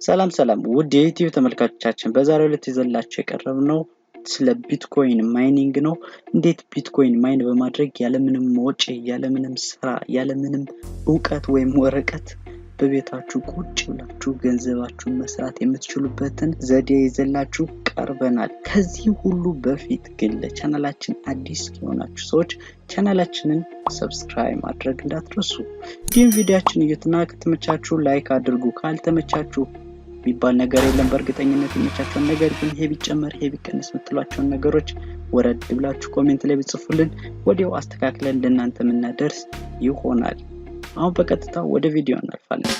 ሰላም ውድ የዩቲዩብ ተመልካቾቻችን በዛሬው ዕለት ይዘላችሁ የቀረብነው ስለ ቢትኮይን ማይኒንግ ነው። እንዴት ቢትኮይን ማይን በማድረግ ያለምንም ወጪ ያለምንም ስራ ያለምንም ዕውቀት ወይም ወረቀት በቤታችሁ ቁጭ ብላችሁ ገንዘባችሁን መስራት የምትችሉበትን ዘዴ ይዘላችሁ ቀርበናል። ከዚህ ሁሉ በፊት ግን ለቻናላችን አዲስ የሆናችሁ ሰዎች ቻናላችንን ሰብስክራይብ ማድረግ እንዳትረሱ። ይህን ቪዲዮአችንን እዩትና ከተመቻችሁ ላይክ አድርጉ። ካልተመቻችሁ ቢባል ነገር የለም በእርግጠኝነት የሚቻቻውን ነገር ግን ይሄ ቢጨመር ይሄ ቢቀንስ የምትሏቸውን ነገሮች ወረድ ብላችሁ ኮሜንት ላይ ብጽፉልን ወዲያው አስተካክለን ለእናንተ የምናደርስ ይሆናል። አሁን በቀጥታ ወደ ቪዲዮ እናልፋለን።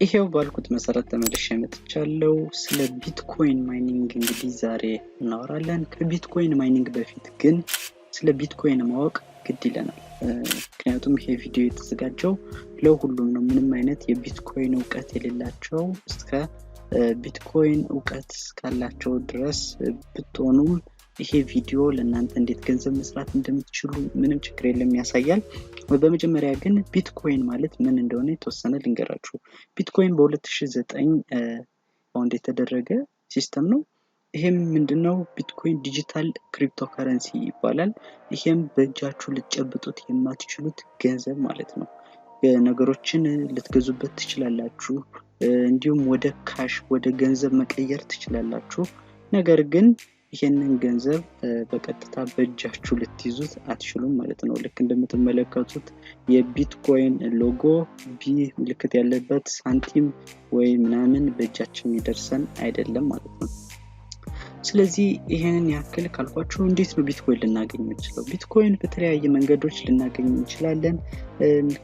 ይሄው ባልኩት መሰረት ተመልሼ መጥቻለሁ። ስለ ቢትኮይን ማይኒንግ እንግዲህ ዛሬ እናወራለን። ከቢትኮይን ማይኒንግ በፊት ግን ስለ ቢትኮይን ማወቅ ግድ ይለናል። ምክንያቱም ይሄ ቪዲዮ የተዘጋጀው ለሁሉም ነው። ምንም አይነት የቢትኮይን ዕውቀት የሌላቸው እስከ ቢትኮይን ዕውቀት ካላቸው ድረስ ብትሆኑም ይሄ ቪዲዮ ለእናንተ እንዴት ገንዘብ መስራት እንደምትችሉ ምንም ችግር የለም ያሳያል። በመጀመሪያ ግን ቢትኮይን ማለት ምን እንደሆነ የተወሰነ ልንገራችሁ። ቢትኮይን በ2009 ፋውንድ የተደረገ ሲስተም ነው። ይሄም ምንድነው? ቢትኮይን ዲጂታል ክሪፕቶከረንሲ ይባላል። ይሄም በእጃችሁ ልትጨብጡት የማትችሉት ገንዘብ ማለት ነው። ነገሮችን ልትገዙበት ትችላላችሁ፣ እንዲሁም ወደ ካሽ ወደ ገንዘብ መቀየር ትችላላችሁ። ነገር ግን ይሄንን ገንዘብ በቀጥታ በእጃችሁ ልትይዙት አትችሉም ማለት ነው። ልክ እንደምትመለከቱት የቢትኮይን ሎጎ ቢ ምልክት ያለበት ሳንቲም ወይ ምናምን በእጃችን ይደርሰን አይደለም ማለት ነው። ስለዚህ ይሄንን ያክል ካልኳችሁ እንዴት ነው ቢትኮይን ልናገኝ የምንችለው? ቢትኮይን በተለያየ መንገዶች ልናገኝ እንችላለን።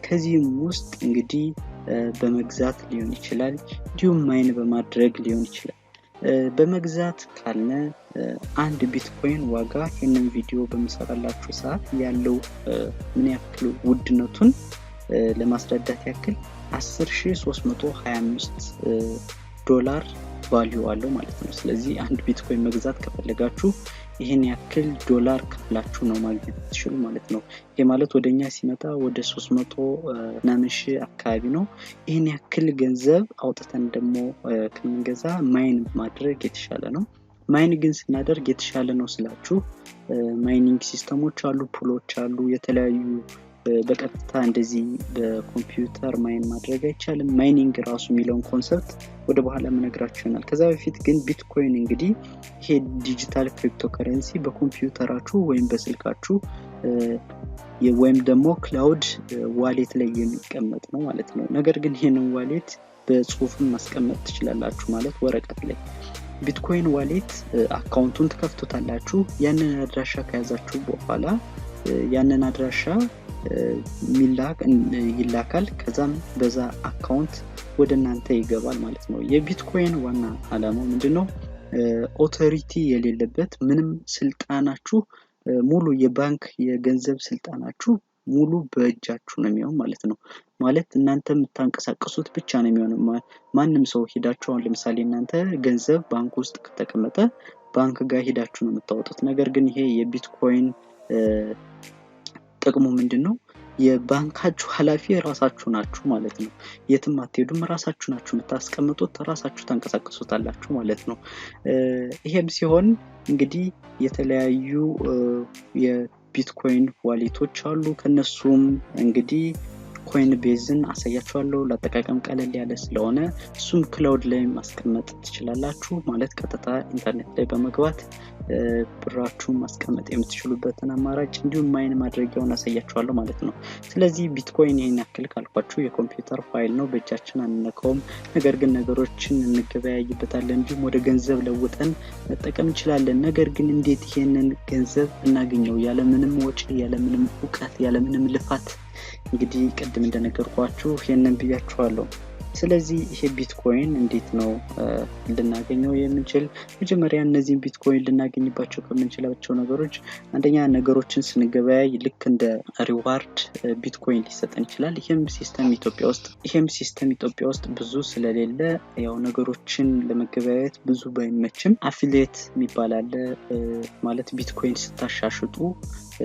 ከዚህም ውስጥ እንግዲህ በመግዛት ሊሆን ይችላል፣ እንዲሁም ማይን በማድረግ ሊሆን ይችላል። በመግዛት ካለ አንድ ቢትኮይን ዋጋ ይሄንን ቪዲዮ በመሰራላችሁ ሰዓት ያለው ምን ያክል ውድነቱን ለማስረዳት ያክል 10325 ዶላር ቫልዩ አለው ማለት ነው። ስለዚህ አንድ ቢትኮይን መግዛት ከፈለጋችሁ ይሄን ያክል ዶላር ከፍላችሁ ነው ማግኘት ትችሉ ማለት ነው። ይሄ ማለት ወደኛ ሲመጣ ወደ 300 ሺህ አካባቢ ነው። ይሄን ያክል ገንዘብ አውጥተን ደግሞ ከመንገዛ ማይን ማድረግ የተሻለ ነው። ማይን ግን ስናደርግ የተሻለ ነው ስላችሁ ማይኒንግ ሲስተሞች አሉ፣ ፑሎች አሉ፣ የተለያዩ በቀጥታ እንደዚህ በኮምፒውተር ማይን ማድረግ አይቻልም። ማይኒንግ ራሱ የሚለውን ኮንሰፕት ወደ በኋላ መነግራችሁ ይሆናል። ከዛ በፊት ግን ቢትኮይን እንግዲህ ይሄ ዲጂታል ክሪፕቶከረንሲ በኮምፒውተራችሁ ወይም በስልካችሁ ወይም ደግሞ ክላውድ ዋሌት ላይ የሚቀመጥ ነው ማለት ነው። ነገር ግን ይሄንን ዋሌት በጽሁፍም ማስቀመጥ ትችላላችሁ ማለት ወረቀት ላይ። ቢትኮይን ዋሌት አካውንቱን ትከፍቱታላችሁ። ያንን አድራሻ ከያዛችሁ በኋላ ያንን አድራሻ ይላካል። ከዛም በዛ አካውንት ወደናንተ ይገባል ማለት ነው። የቢትኮይን ዋና ዓላማው ምንድነው? ኦቶሪቲ የሌለበት ምንም ስልጣናችሁ ሙሉ የባንክ የገንዘብ ስልጣናችሁ ሙሉ በእጃችሁ ነው የሚሆነው ማለት ነው። ማለት እናንተ የምታንቀሳቅሱት ብቻ ነው የሚሆነው። ማንም ሰው ሄዳችሁ አሁን ለምሳሌ እናንተ ገንዘብ ባንክ ውስጥ ከተቀመጠ ባንክ ጋር ሄዳችሁ ነው የምታወጡት። ነገር ግን ይሄ የቢትኮይን ጥቅሙ ምንድነው? የባንካችሁ ኃላፊ ራሳችሁ ናችሁ ማለት ነው። የትም አትሄዱም፣ ራሳችሁ ናችሁ የምታስቀምጡት፣ ራሳችሁ ታንቀሳቅሱታላችሁ ማለት ነው። ይሄም ሲሆን እንግዲህ የተለያዩ የቢትኮይን ዋሌቶች አሉ። ከነሱም እንግዲህ ኮይን ቤዝን አሳያችኋለሁ። ለአጠቃቀም ቀለል ያለ ስለሆነ እሱም ክላውድ ላይ ማስቀመጥ ትችላላችሁ ማለት ቀጥታ ኢንተርኔት ላይ በመግባት ብራችሁን ማስቀመጥ የምትችሉበትን አማራጭ እንዲሁም ማይን ማድረጊያውን አሳያችኋለሁ ማለት ነው። ስለዚህ ቢትኮይን ይሄን ያክል ካልኳችሁ የኮምፒውተር ፋይል ነው፣ በእጃችን አንነካውም። ነገር ግን ነገሮችን እንገበያይበታለን፣ እንዲሁም ወደ ገንዘብ ለውጠን መጠቀም እንችላለን። ነገር ግን እንዴት ይሄንን ገንዘብ እናገኘው ያለምንም ወጪ ያለምንም ዕውቀት ያለምንም ልፋት? እንግዲህ ቅድም እንደነገርኳችሁ ይሄንን ብያችኋለሁ። ስለዚህ ይሄ ቢትኮይን እንዴት ነው ልናገኘው የምንችል? መጀመሪያ እነዚህን ቢትኮይን ልናገኝባቸው ከምንችላቸው ነገሮች አንደኛ ነገሮችን ስንገበያይ ልክ እንደ ሪዋርድ ቢትኮይን ሊሰጠን ይችላል። ይሄም ሲስተም ኢትዮጵያ ውስጥ ብዙ ስለሌለ ያው ነገሮችን ለመገበያየት ብዙ ባይመችም አፊሊየት የሚባል አለ። ማለት ቢትኮይን ስታሻሽጡ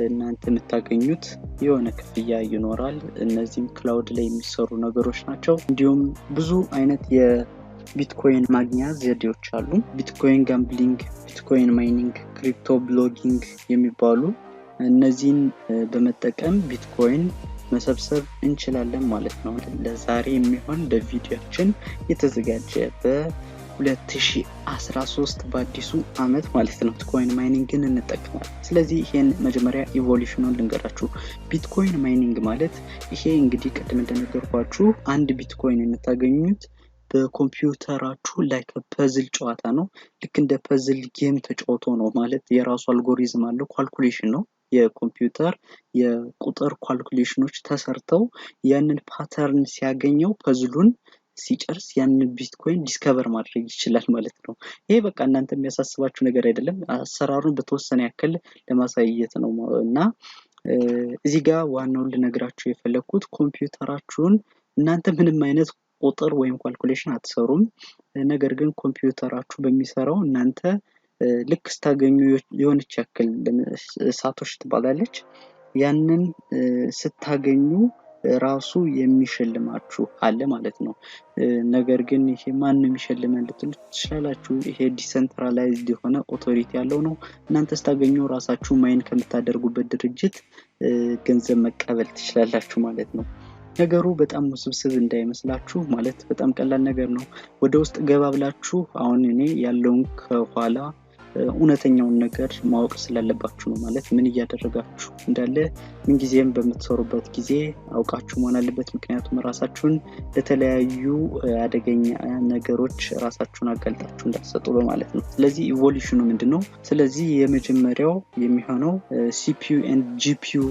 እናንተ የምታገኙት የሆነ ክፍያ ይኖራል። እነዚህም ክላውድ ላይ የሚሰሩ ነገሮች ናቸው። እንዲሁም ብዙ አይነት የቢትኮይን ማግኛ ዘዴዎች አሉ። ቢትኮይን ጋምብሊንግ፣ ቢትኮይን ማይኒንግ፣ ክሪፕቶ ብሎጊንግ የሚባሉ እነዚህን በመጠቀም ቢትኮይን መሰብሰብ እንችላለን ማለት ነው። ለዛሬ የሚሆን ለቪዲዮችን የተዘጋጀ በ2013 በአዲሱ አመት ማለት ነው ቢትኮይን ማይኒንግን እንጠቀማለን። ስለዚህ ይሄን መጀመሪያ ኢቮሉሽኑን ልንገራችሁ። ቢትኮይን ማይኒንግ ማለት ይሄ እንግዲህ ቀደም እንደነገርኳችሁ አንድ ቢትኮይን የምታገኙት በኮምፒውተራችሁ ላይ ፐዝል ጨዋታ ነው። ልክ እንደ ፐዝል ጌም ተጫውቶ ነው ማለት የራሱ አልጎሪዝም አለው፣ ካልኩሌሽን ነው። የኮምፒውተር የቁጥር ካልኩሌሽኖች ተሰርተው ያንን ፓተርን ሲያገኘው ፐዝሉን ሲጨርስ ያንን ቢትኮይን ዲስከቨር ማድረግ ይችላል ማለት ነው። ይሄ በቃ እናንተ የሚያሳስባችሁ ነገር አይደለም፣ አሰራሩን በተወሰነ ያክል ለማሳየት ነው። እና እዚህ ጋር ዋናው ልነግራችሁ የፈለኩት ኮምፒውተራችሁን እናንተ ምንም አይነት ቁጥር ወይም ካልኩሌሽን አትሰሩም። ነገር ግን ኮምፒውተራችሁ በሚሰራው እናንተ ልክ ስታገኙ የሆነች ያክል ሳቶሽ ትባላለች። ያንን ስታገኙ ራሱ የሚሸልማችሁ አለ ማለት ነው። ነገር ግን ይሄ ማንም ይሸልማል ልትሉ ትችላላችሁ። ይሄ ዲሰንትራላይዝድ የሆነ ኦቶሪቲ ያለው ነው። እናንተ ስታገኙ ራሳችሁ ማይን ከምታደርጉበት ድርጅት ገንዘብ መቀበል ትችላላችሁ ማለት ነው። ነገሩ በጣም ውስብስብ እንዳይመስላችሁ፣ ማለት በጣም ቀላል ነገር ነው። ወደ ውስጥ ገባ ብላችሁ አሁን እኔ ያለውን ከኋላ እውነተኛውን ነገር ማወቅ ስላለባችሁ ነው። ማለት ምን እያደረጋችሁ እንዳለ ምን ጊዜም በምትሰሩበት ጊዜ አውቃችሁ መሆን አለበት። ምክንያቱም ራሳችሁን ለተለያዩ አደገኛ ነገሮች ራሳችሁን አጋልጣችሁ እንዳትሰጡ በማለት ነው። ስለዚህ ኢቮሉሽኑ ምንድነው? ስለዚህ የመጀመሪያው የሚሆነው ሲፒዩ ኤንድ ጂፒዩ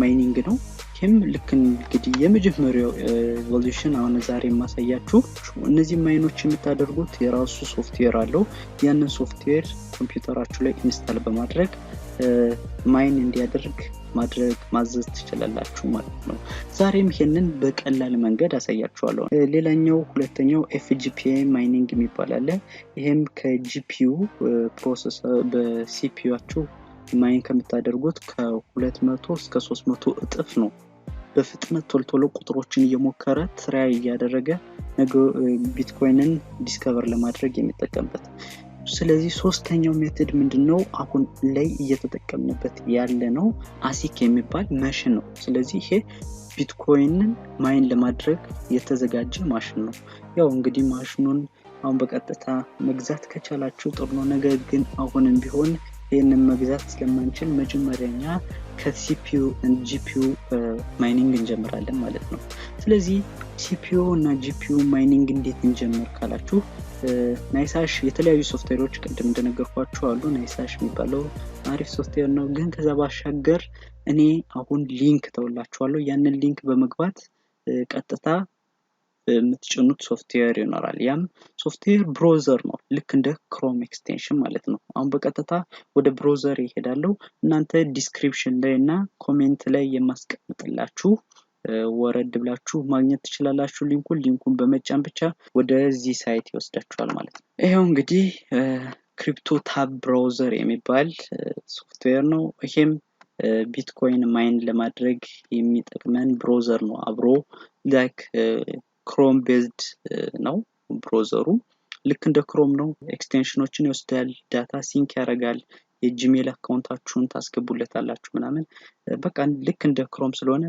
ማይኒንግ ነው። ይህም ልክ እንግዲህ የመጀመሪያው ኢቮሉሽን አሁን ዛሬ ማሳያችሁ። እነዚህ ማይኖች የምታደርጉት የራሱ ሶፍትዌር አለው። ያንን ሶፍትዌር ኮምፒውተራችሁ ላይ ኢንስታል በማድረግ ማይን እንዲያደርግ ማዘዝ ትችላላችሁ ማለት ነው። ዛሬም ይሄንን በቀላል መንገድ አሳያችኋለሁ። ሌላኛው ሁለተኛው ኤፍጂፒኤ ማይኒንግ የሚባል አለ። ይሄም ከጂፒዩ ፕሮሰስ በሲፒዩአችሁ ማይን ከምታደርጉት ከ200 እስከ 300 እጥፍ ነው። በፍጥነት ቶልቶሎ ቁጥሮችን እየሞከረ ትራይ እያደረገ ቢትኮይንን ዲስከቨር ለማድረግ የሚጠቀምበት። ስለዚህ ሶስተኛው ሜተድ ምንድነው? አሁን ላይ እየተጠቀምንበት ያለ ነው አሲክ የሚባል ማሽን ነው። ስለዚህ ይሄ ቢትኮይንን ማይን ለማድረግ የተዘጋጀ ማሽን ነው። ያው እንግዲህ ማሽኑን አሁን በቀጥታ መግዛት ከቻላችሁ ጥሩ ነው። ነገር ግን አሁንም ቢሆን ይሄንን መግዛት ስለማንችል መጀመሪያኛ ከሲፒዩ እና ጂፒዩ ማይኒንግ እንጀምራለን ማለት ነው። ስለዚህ ሲፒዩ እና ጂፒዩ ማይኒንግ እንዴት እንጀምር ካላችሁ ናይሳሽ የተለያዩ ሶፍትዌሮች ቅድም እንደነገርኳችሁ አሉ። ናይሳሽ የሚባለው አሪፍ ሶፍትዌር ነው። ግን ከዛ ባሻገር እኔ አሁን ሊንክ ተውላችኋለሁ። ያንን ሊንክ በመግባት ቀጥታ የምትጭኑት ሶፍትዌር ይኖራል። ያም ሶፍትዌር ብሮዘር ነው፣ ልክ እንደ ክሮም ኤክስቴንሽን ማለት ነው። አሁን በቀጥታ ወደ ብሮዘር ይሄዳለው። እናንተ ዲስክሪፕሽን ላይ እና ኮሜንት ላይ የማስቀምጥላችሁ ወረድ ብላችሁ ማግኘት ትችላላችሁ። ሊንኩን በመጫን ብቻ ወደዚህ ሳይት ይወስዳችኋል ማለት ነው። ይሄው እንግዲህ ክሪፕቶ ታብ ብራውዘር የሚባል ሶፍትዌር ነው። ይሄም ቢትኮይን ማይን ለማድረግ የሚጠቅመን ብራውዘር ነው። አብሮ ላይክ ክሮም ቤዝድ ነው ብራውዘሩ። ልክ እንደ ክሮም ነው። ኤክስቴንሽኖችን ይወስዳል፣ ዳታ ሲንክ ያደርጋል፣ የጂሜል አካውንታችሁን ታስገቡለታላችሁ ምናምን። በቃ ልክ እንደ ክሮም ስለሆነ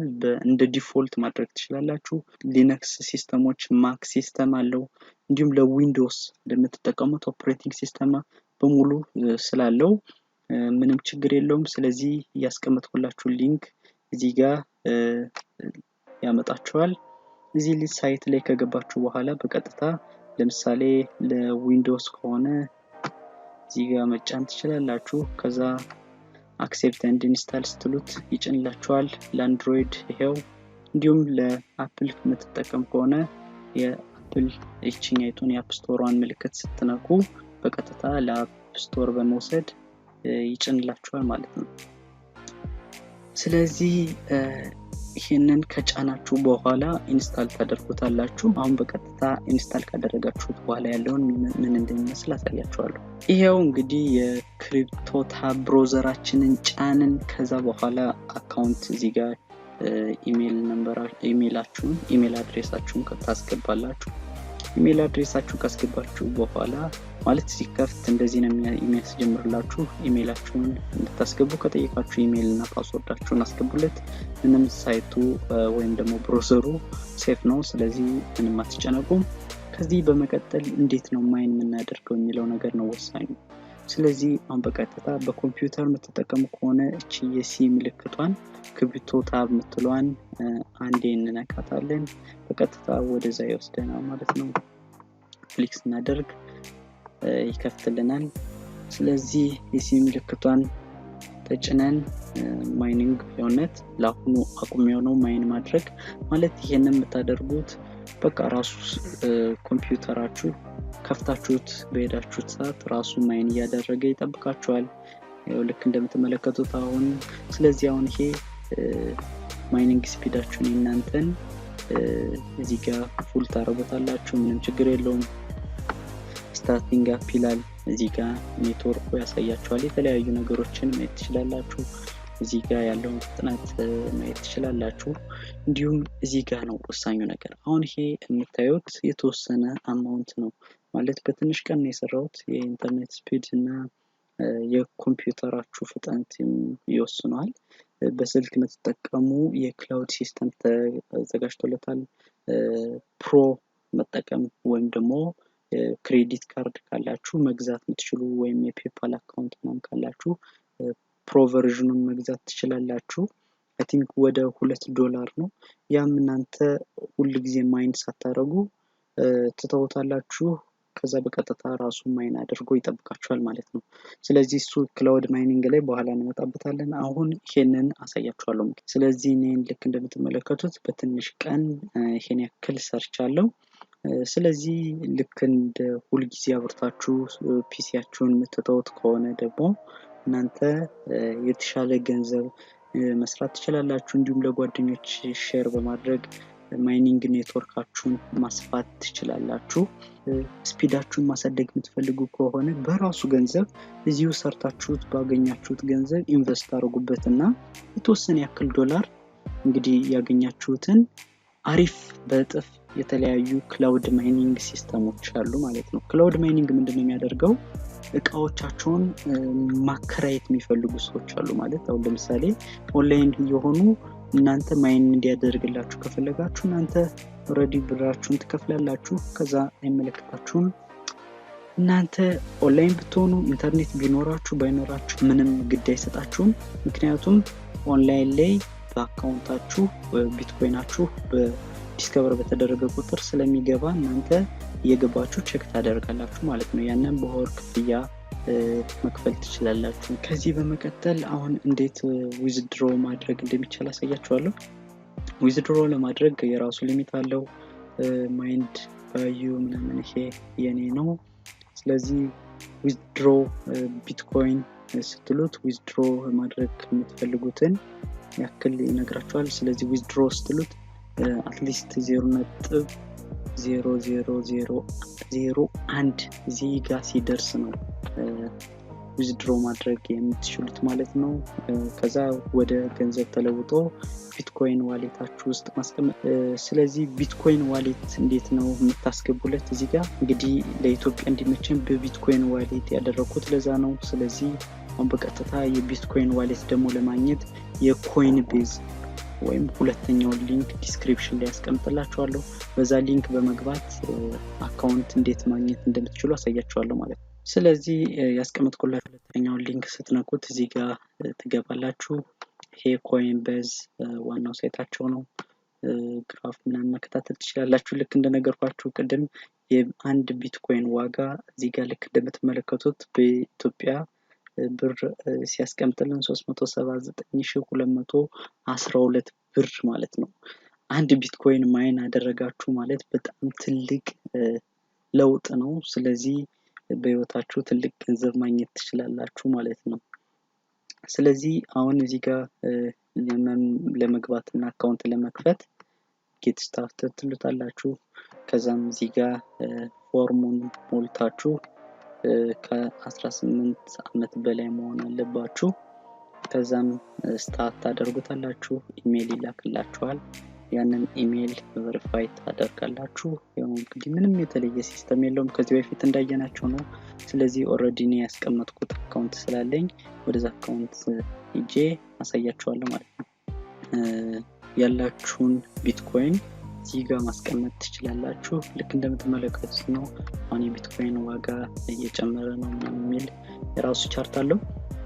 እንደ ዲፎልት ማድረግ ትችላላችሁ። ሊነክስ ሲስተሞች ማክ ሲስተም አለው። እንዲሁም ለዊንዶውስ ለምትጠቀሙት ኦፕሬቲንግ ሲስተም በሙሉ ስላለው ምንም ችግር የለውም። ስለዚህ ያስቀመጥኩላችሁ ሊንክ እዚህ ጋር ያመጣችኋል። እዚህ ሳይት ላይ ከገባችሁ በኋላ በቀጥታ ለምሳሌ ለዊንዶውስ ከሆነ እዚህ ጋር መጫን ትችላላችሁ። ከዛ አክሴፕት ኤንድ ኢንስታል ስትሉት ይጭንላችኋል። ለአንድሮይድ ይሄው፣ እንዲሁም ለአፕል የምትጠቀም ከሆነ የአፕል እቺኛይቱን የአፕ ስቶሯን ምልክት ስትነኩ በቀጥታ ለአፕ ስቶር በመውሰድ ይጭንላችኋል ማለት ነው። ስለዚህ ይሄንን ከጫናችሁ በኋላ ኢንስታል ታደርጉታላችሁ። አሁን በቀጥታ ኢንስታል ካደረጋችሁት በኋላ ያለውን ምን እንደሚመስል አሳያችኋለሁ። ይሄው እንግዲህ የክሪፕቶ ታብ ብራውዘራችንን ጫንን። ከዛ በኋላ አካውንት እዚህ ጋር ኢሜል አድሬሳችሁን ታስገባላችሁ። ኢሜል አድሬሳችሁ ካስገባችሁ በኋላ ማለት ሲከፍት እንደዚህ ነው የሚያስጀምርላችሁ። ኢሜላችሁን እንድታስገቡ ከጠየቃችሁ ኢሜልና ፓስወርዳችሁን አስገቡለት። ምንም ሳይቱ ወይም ደግሞ ብራውዘሩ ሴፍ ነው። ስለዚህ ምንም አትጨነቁም። ከዚህ በመቀጠል እንዴት ነው ማይን የምናደርገው የሚለው ነገር ነው ወሳኙ። ስለዚህ አሁን በቀጥታ በኮምፒውተር የምትጠቀሙ ከሆነ እቺ የሲ ምልክቷን ክሪፕቶ ታብ ምትሏን አንዴ እንነካታለን። በቀጥታ ወደዛ ይወስደናል ማለት ነው። ክሊክ ስናደርግ ይከፍትልናል። ስለዚህ የሲ ምልክቷን ተጭነን ማይኒንግ የሆነት ለአሁኑ አቁሜው ነው ማይን ማድረግ ማለት። ይሄንን የምታደርጉት በቃ ራሱ ኮምፒውተራችሁ ከፍታችሁት በሄዳችሁት ሰዓት ራሱ ማይን እያደረገ ይጠብቃችኋል። ያው ልክ እንደምትመለከቱት አሁን። ስለዚህ አሁን ይሄ ማይኒንግ ስፒዳችሁን እናንተን እዚህ ጋር ፉል ታረጉታላችሁ። ምንም ችግር የለውም። ስታርቲንግ አፕ ይላል። እዚህ ጋር ኔትወርኩ ያሳያችኋል። የተለያዩ ነገሮችን ማየት ትችላላችሁ። እዚህ ጋር ያለውን ፍጥነት ማየት ትችላላችሁ። እንዲሁም እዚህ ጋር ነው ወሳኙ ነገር። አሁን ይሄ የምታዩት የተወሰነ አማውንት ነው ማለት በትንሽ ቀን ነው የሰራሁት። የኢንተርኔት ስፒድ እና የኮምፒውተራችሁ ፍጥነት ይወስነዋል። በስልክ የምትጠቀሙ የክላውድ ሲስተም ተዘጋጅቶለታል። ፕሮ መጠቀም ወይም ደግሞ ክሬዲት ካርድ ካላችሁ መግዛት የምትችሉ ወይም የፔፓል አካውንት ምናምን ካላችሁ ፕሮ ቨርዥኑን መግዛት ትችላላችሁ። አይ ቲንክ ወደ $2 ነው። ያም እናንተ ሁሉ ጊዜ ማይን ሳታረጉ ትተውታላችሁ። ከዛ በቀጥታ ራሱ ማይን አድርጎ ይጠብቃችኋል ማለት ነው። ስለዚህ እሱ ክላውድ ማይኒንግ ላይ በኋላ እንመጣበታለን። አሁን ይሄንን አሳያችኋለሁ። ስለዚህ እኔን ልክ እንደምትመለከቱት በትንሽ ቀን ይሄን ያክል ሰርቻለሁ። ስለዚህ ልክ እንደ ሁሉ ጊዜ አብርታችሁ ፒሲያችሁን የምትተውት ከሆነ ደግሞ እናንተ የተሻለ ገንዘብ መስራት ትችላላችሁ። እንዲሁም ለጓደኞች ሼር በማድረግ ማይኒንግ ኔትወርካችሁን ማስፋት ትችላላችሁ። ስፒዳችሁን ማሳደግ የምትፈልጉ ከሆነ በራሱ ገንዘብ እዚሁ ሰርታችሁት ባገኛችሁት ገንዘብ ኢንቨስት አድርጉበትና የተወሰነ ያክል ዶላር እንግዲህ ያገኛችሁትን አሪፍ በእጥፍ የተለያዩ ክላውድ ማይኒንግ ሲስተሞች አሉ ማለት ነው። ክላውድ ማይኒንግ ምንድነው የሚያደርገው? እቃዎቻቸውን ማከራየት የሚፈልጉ ሰዎች አሉ ማለት። አሁን ለምሳሌ ኦንላይን የሆኑ እናንተ ማይን እንዲያደርግላችሁ ከፈለጋችሁ እናንተ ኦሬዲ ብራችሁን ትከፍላላችሁ። ከዛ አይመለከታችሁም። እናንተ ኦንላይን ብትሆኑ ኢንተርኔት ቢኖራችሁ ባይኖራችሁ ምንም ግድ አይሰጣችሁም። ምክንያቱም ኦንላይን ላይ በአካውንታችሁ ቢትኮይናችሁ በዲስከቨር በተደረገ ቁጥር ስለሚገባ እናንተ እየገባችሁ ቼክ ታደርጋላችሁ ማለት ነው። ያንን በወር ክፍያ መክፈል ትችላላችሁ። ከዚህ በመቀጠል አሁን እንዴት ዊዝድሮ ማድረግ እንደሚቻል አሳያችኋለሁ። ዊዝድሮ ለማድረግ የራሱ ሊሚት አለው። ማይንድ ባዩ ምናምን ይሄ የኔ ነው። ስለዚህ ዊዝድሮ ቢትኮይን ስትሉት ዊዝድሮ ማድረግ የምትፈልጉትን ያክል ይነግራችኋል። ስለዚህ ዊዝድሮ ስትሉት አትሊስት 0.00001 እዚህ ጋር ሲደርስ ነው ዊዝድሮ ማድረግ የምትችሉት ማለት ነው። ከዛ ወደ ገንዘብ ተለውጦ ቢትኮይን ዋሌታችሁ ውስጥ ማስቀመጥ። ስለዚህ ቢትኮይን ዋሌት እንዴት ነው የምታስገቡለት? እዚህ ጋር እንግዲህ ለኢትዮጵያ እንዲመቸን በቢትኮይን ዋሌት ያደረኩት ለዛ ነው። ስለዚህ አሁን በቀጥታ የቢትኮይን ዋሌት ደግሞ ለማግኘት የኮይን ቤዝ ወይም ሁለተኛው ሊንክ ዲስክሪፕሽን ላይ ያስቀምጥላችኋለሁ። በዛ ሊንክ በመግባት አካውንት እንዴት ማግኘት እንደምትችሉ አሳያችኋለሁ ማለት ነው። ስለዚህ ያስቀምጥኩላችሁ ሁለተኛው ሊንክ ስትነኩት እዚህ ጋር ትገባላችሁ። ይሄ ኮይን ቤዝ ዋናው ሳይታቸው ነው። ግራፍ ምናምን መከታተል ትችላላችሁ። ልክ እንደነገርኳችሁ ቅድም የአንድ ቢትኮይን ዋጋ እዚህ ጋር ልክ እንደምትመለከቱት በኢትዮጵያ ብር ሲያስቀምጥልን 379212 ብር ማለት ነው። አንድ ቢትኮይን ማይን አደረጋችሁ ማለት በጣም ትልቅ ለውጥ ነው። ስለዚህ በህይወታችሁ ትልቅ ገንዘብ ማግኘት ትችላላችሁ ማለት ነው። ስለዚህ አሁን እዚህ ጋር ለመግባትና አካውንት ለመክፈት ጌት ስታርተድ ትሉታላችሁ። ከዛም እዚህ ጋር ፎርሙን ሞልታችሁ ከ18 ዓመት በላይ መሆን አለባችሁ። ከዛም ስታርት ታደርጉታላችሁ። ኢሜል ይላክላችኋል። ያንን ኢሜል ቨሪፋይ ታደርጋላችሁ። ያው እንግዲህ ምንም የተለየ ሲስተም የለውም ከዚህ በፊት እንዳየናቸው ነው። ስለዚህ ኦሬዲ ነው ያስቀመጥኩት አካውንት ስላለኝ ወደዛ አካውንት ሄጄ አሳያችኋለሁ ማለት ነው። ያላችሁን ቢትኮይን እዚህ ጋር ማስቀመጥ ትችላላችሁ። ልክ እንደምትመለከቱት ነው። አሁን የቢትኮይን ዋጋ እየጨመረ ነው የሚል የራሱ ቻርት አለው።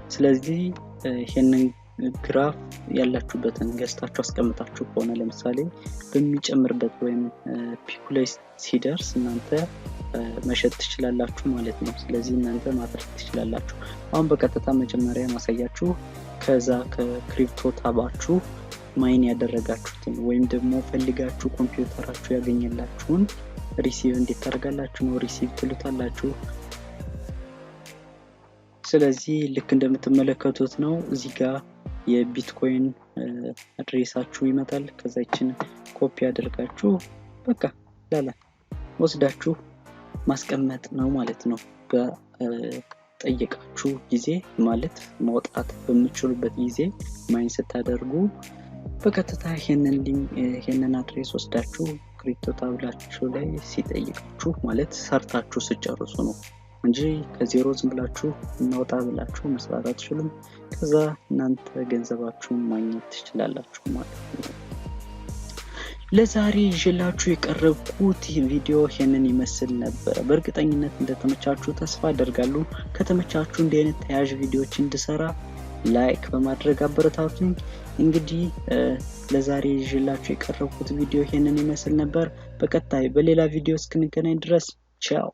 ስለዚህ ይሄንን ግራፍ ያላችሁበትን ገዝታችሁ አስቀምጣችሁ ከሆነ ለምሳሌ በሚጨምርበት ወይም ፒኩ ላይ ሲደርስ እናንተ መሸጥ ትችላላችሁ ማለት ነው። ስለዚህ እናንተ ማትረፍ ትችላላችሁ። አሁን በቀጥታ መጀመሪያ ማሳያችሁ ከዛ ከክሪፕቶ ታባችሁ ማይን ያደረጋችሁትን ወይም ደግሞ ፈልጋችሁ ኮምፒውተራችሁ ያገኘላችሁን ሪሲቭ እንዴት ታደርጋላችሁ ነው። ሪሲቭ ትሉታላችሁ። ስለዚህ ልክ እንደምትመለከቱት ነው እዚህ ጋር የቢትኮይን አድሬሳችሁ ይመጣል። ከዛችን ኮፒ አድርጋችሁ በቃ ላላ ወስዳችሁ ማስቀመጥ ነው ማለት ነው። በጠየቃችሁ ጊዜ ማለት ማውጣት በምትችሉበት ጊዜ ማይን ስታደርጉ በቀጥታ ይሄንን አድሬስ ወስዳችሁ ክሪፕቶ ታብላችሁ ላይ ሲጠይቃችሁ ማለት ሰርታችሁ ስጨርሱ ነው እንጂ ከዜሮ ዝም ብላችሁ እናውጣ ብላችሁ መስራት አትችሉም። ከዛ እናንተ ገንዘባችሁን ማግኘት ትችላላችሁ ማለት ነው። ለዛሬ ይዤላችሁ የቀረብኩት ቪዲዮ ይሄንን ይመስል ነበር። በእርግጠኝነት እንደተመቻችሁ ተስፋ አደርጋለሁ። ከተመቻችሁ እንዲህ አይነት ተያያዥ ቪዲዮዎች እንድሰራ ላይክ በማድረግ አበረታቱኝ። እንግዲህ ለዛሬ ይዤላችሁ የቀረብኩት ቪዲዮ ይሄንን ይመስል ነበር። በቀጣይ በሌላ ቪዲዮ እስክንገናኝ ድረስ ቻው።